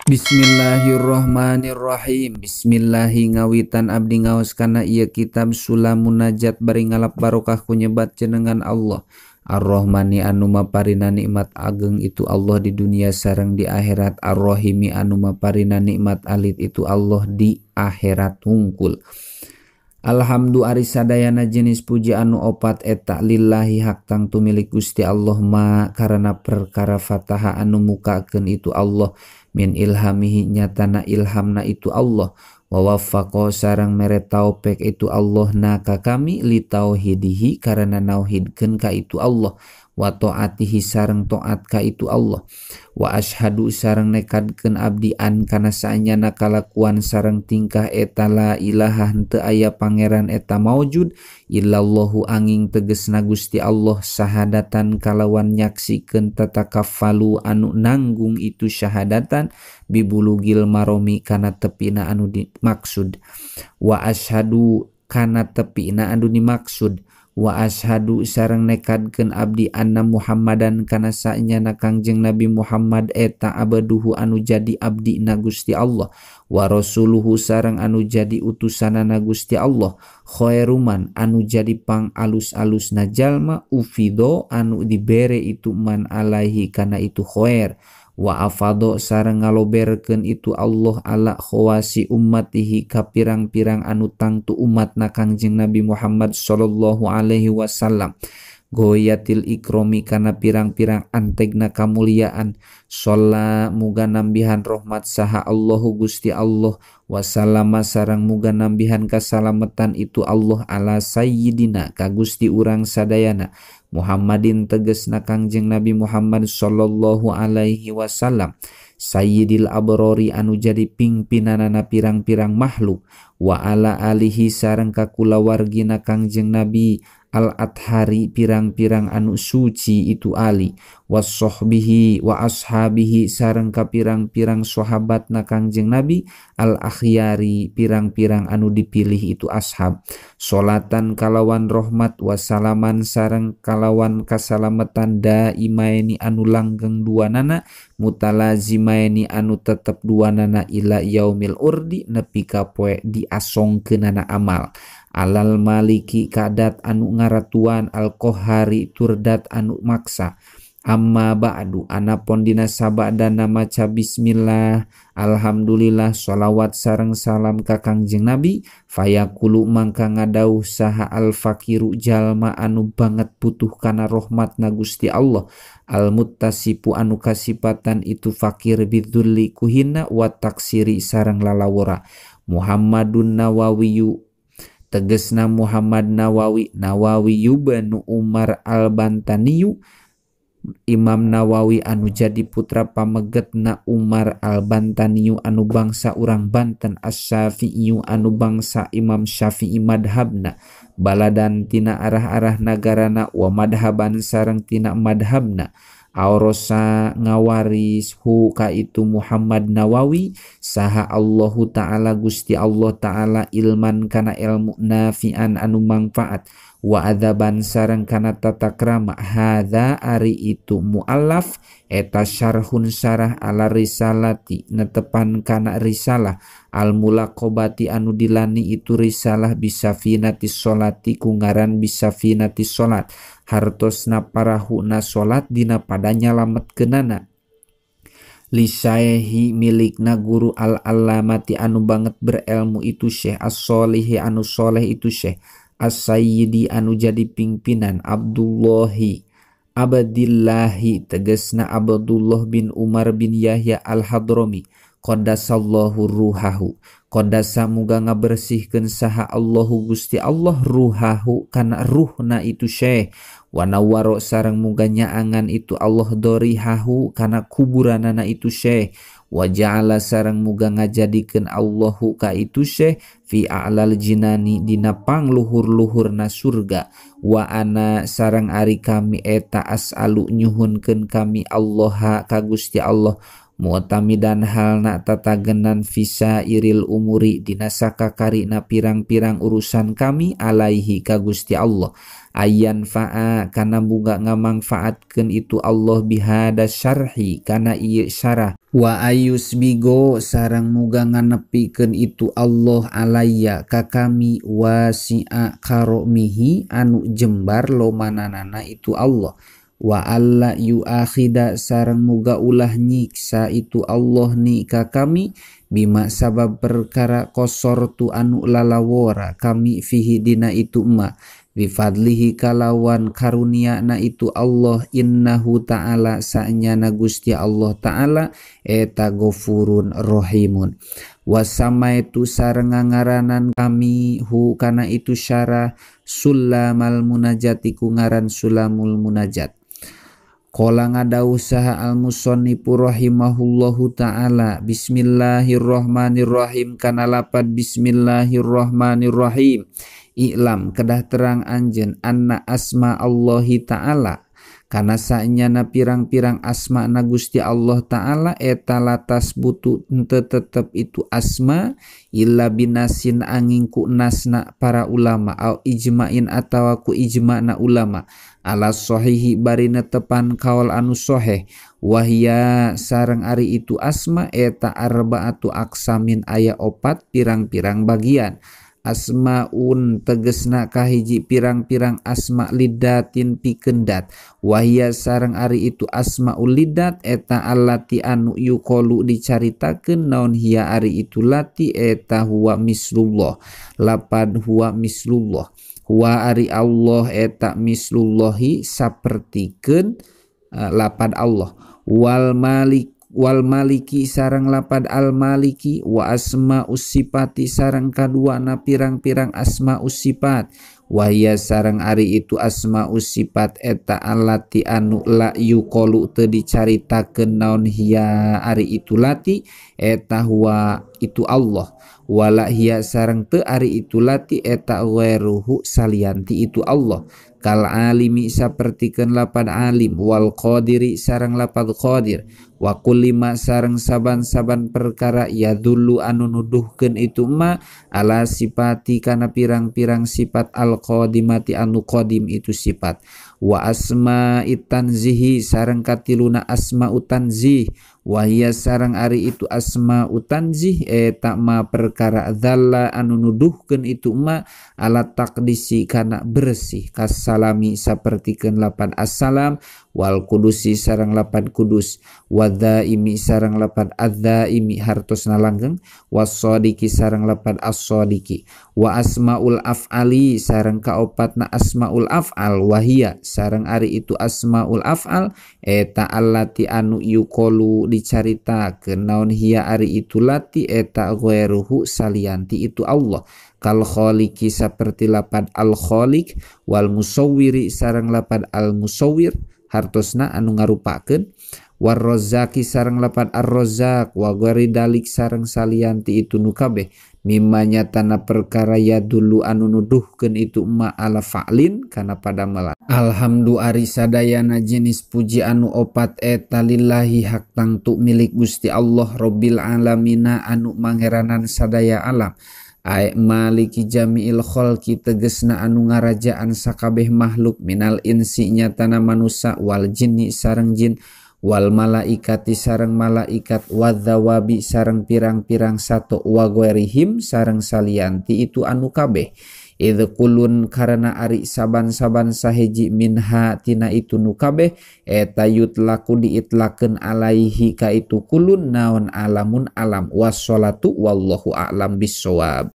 Bismillahirrahmanirrahim. Bismillahi ngawitan abdi ngaos kana ieu kitab Sulamun Najat bari ngalap barokah ku nyebat jenengan Allah. Ar-Rahmani anu maparina nikmat ageng itu Allah di dunia sareng di akhirat. Ar-Rahimi anu maparina nikmat alit itu Allah di akhirat hungkul. Alhamdu ari sadayana jenis puji anu opat eta lillahi hak tang tumilik Gusti Allah ma karena perkara fataha anu mukakeun itu Allah min ilhamihi nyatana ilhamna itu Allah wa waffaqo sareng mere taufik itu Allah na ka kami li tauhidihi karena nauhidkeun ka itu Allah wa taatihi sareng taat ka itu Allah wa asyhadu sareng nekadkeun abdi an kana saenyana kalakuan sareng tingkah eta la ilaha henteu aya pangeran eta maujud illallahu anging tegesna Gusti Allah syahadatan kalawan nyaksikeun tatakaffalu anu nanggung itu syahadatan bibulugil maromi kana tepina anu dimaksud wa asyhadu kana tepina anu dimaksud wa ashadu sareng nekadkeun abdi anna Muhammadan kana saenyana Kangjeng Nabi Muhammad eta abaduhu anu jadi abdi na Gusti Allah wa rasuluhu sareng anu jadi utusanana Gusti Allah khairuman anu jadi pang alus-alusna jalma ufido anu dibere itu man alaihi kana itu khair wa afado sareng ngaloberkeun itu Allah ala khawasi ummatihi ka pirang-pirang anu tangtu umatna Kangjeng Nabi Muhammad sallallahu alaihi wasallam goyatil ikromi kana pirang-pirang antegna kamuliaan sholla muga nambihan rahmat saha Allahu Gusti Allah wasallama sareng muga nambihan kasalametan itu Allah ala sayyidina ka Gusti urang sadayana Muhammadin tegesna Kangjeng Nabi Muhammad sallallahu alaihi wasallam sayyidil abrori anu jadi pingpinanana pirang-pirang makhluk wa ala alihi sareng ka kulawargina Kangjeng Nabi al-athari pirang-pirang anu suci itu ali wassohbihi wa ashabihi sareng ka pirang-pirang sahabatna Kangjeng Nabi al-akhyari pirang-pirang anu dipilih itu ashab solatan kalawan rahmat wasalaman sareng kalawan kasalametan daimaini anu langgeng duanana mutalazimaini anu tetep duanana ila yaumil urdi nepi ka poe diasongkeunana amal alal maliki kadat anu ngaratuan al kohari turdat anu maksa amma ba'du anapun dina sabadana maca bismillah alhamdulillah sholawat sareng salam ka Kangjeng Nabi fayaqulu mangka ngadauh saha al fakiru jalma anu banget butuh kana rahmatna Gusti Allah al muttasipu anu kasipatan itu fakir bidzulli kuhina wa taksiri sareng lalawora Muhammadun Nawawiyu tegesna Muhammad Nawawi banu Umar al-Bantaniyu Imam Nawawi anu jadi putra pamegetna Umar al-Bantaniyu anu bangsa urang Banten as-Syafi'iyu anu bangsa Imam Syafi'i madhabna baladan tina arah-arah nagarana wa madhaban sareng tina madhabna Aurosa ngawaris hu ka itu Muhammad Nawawi saha Allahu ta'ala Gusti Allah ta'ala ilman kana ilmu nafi'an anu manfaat wa adzaban sareng kana tata krama hadza ari itu muallaf eta syarhun syarah ala risalati netepan kana risalah al mulaqabati anu dilani itu risalah bisafinati sholati kungaran bisafinati sholat hartosna parahuna sholat dina padanya lametkeunana lisyaehi milikna guru al-allamati anu banget berilmu itu Syekh as-solihi anu soleh itu Syekh as-sayyidi anu jadi pimpinan Abdullahi Abdillahi tegesna Abdullah bin Umar bin Yahya al-Hadrami qaddasallahu ruhahu qaddasa muga ngabersihkeun saha Allahu Gusti Allah ruhahu kana ruhna itu Syekh wa nawwaro sareng muga nyaangan itu Allah dorihahu kana kuburanana itu Syekh wa ja'ala sareng muga ngajadikeun Allahu ka itu Syekh fi a'lal jinani dina pangluhur-luhurna surga wa ana sareng ari kami eta as'alu nyuhunkeun kami Allah ka Gusti Allah mu'tamidan halna tatagenan visa iril umuri dina sakakarina pirang-pirang urusan kami alaihi ka Gusti Allah ayan fa'a kana muga ngamangfaatkeun itu Allah bihada syarhi kana ieu syarah wa ayus bigo sareng muga nganepikeun itu Allah alayya ka kami wasi'a karomihi anu jembar lomananana itu Allah wa alla yuakhida sareng muga ulah nyiksa itu Allah ni ka kami bima sabab perkara kosor tu anu lalawora kami fihi dina itu ma bifadlihi kalawan karunia na itu Allah innahu ta'ala sa'nyana Gusti Allah ta'ala eta gofurun rohimun wasama itu sareng ngaranan kami hu kana itu syarah sulamal munajati ku ngaran sulamul munajat. Qala ngadauh saha al-musannifu rahimahullahu ta'ala bismillahirrahmanirrahim kana lapad bismillahirrahmanirrahim i'lam kedah terang anjeun anna asma Allahi ta'ala kana sanyana pirang-pirang asma na Gusti Allah ta'ala eta latas butu henteu tetep itu asma illa binasin angin ku nasna para ulama au ijma'in atawa ku ijma'na ulama ala sahihi bari netepan kaul anu sahih wahia sareng ari itu asma eta arba'atu aqsamin aya opat pirang-pirang bagian asmaun tegesna kahiji pirang-pirang asma lidatin pikeun dat wahia sareng ari itu asmaul lidat eta allati anu yuqalu dicaritakeun naon hiya ari itu lati eta huwa mislullah lapad huwa mislullah huwa ari Allah eta mislullahi sapertikeun lapad Allah wal maliki sareng lapad al maliki wa asma usipati sareng kaduana pirang-pirang asma usifat wahia sareng ari itu asma usifat eta allati anu la yuqalu teu dicaritakeun naon hiya ari itu lati eta huwa itu Allah wala hiya sareng teu ari itu lati eta ghairuhu salianti itu Allah kal alimi sapertikeun lapad alim wal qadiri sareng lapad qadir wa kullima sareng saban-saban perkara yadullu anu nuduhkeun itu ma ala sifati kana pirang-pirang sifat al qadimati anu qadim itu sifat wa asma'it tanzihi sareng katiluna asma'ut tanzih wa hiya sareng ari itu asma'ut tanzih eta ma perkara dzalla anu nuduhkeun itu ma ala taqdisi kana bersih kasalami sapertikeun lapan assalam wal kudusi sareng lapan kudus wadzaimi sareng lapan adzaimi hartosna langgeng wasadiqi sareng lapan as-sadiqi wa asmaul af'ali sareng kaopatna asmaul af'al wahia sareng ari itu asmaul af'al eta allati anu yuqalu dicaritakeun naon hiya ari itu lati eta ghairuhu salianti itu Allah kal khaliqi saperti lapad al khaliq wal musawwiri sareng lapad al musawwir hartosna anu ngarupakeun war razzaqi sareng lapad ar razzaq wa ghairi dalik sareng salianti itu nu kabeh mimma nyatana perkara ya dulu anu nuduhkeun itu ma ala fa'lin kana padamelan alhamdu ari sadayana jenis puji anu opat eta lillahi hak tangtu milik Gusti Allah rabbil alamina anu mangeranan sadaya alam ay maliki jami'il khalqi tegesna anu ngarajaan sakabeh makhluk minal insi nyatana manusia wal jinni sareng jin wal malaikati sareng malaikat wadzawabi sareng pirang-pirang sato wa ghairihim sareng salianti itu anu kabeh idz kulun karena ari saban-saban saheji minha tina itu nu kabeh eta yutlaku diitlakeun alaihi ka itu kulun naon alamun alam wassalatu wallahu a'lam bissawab.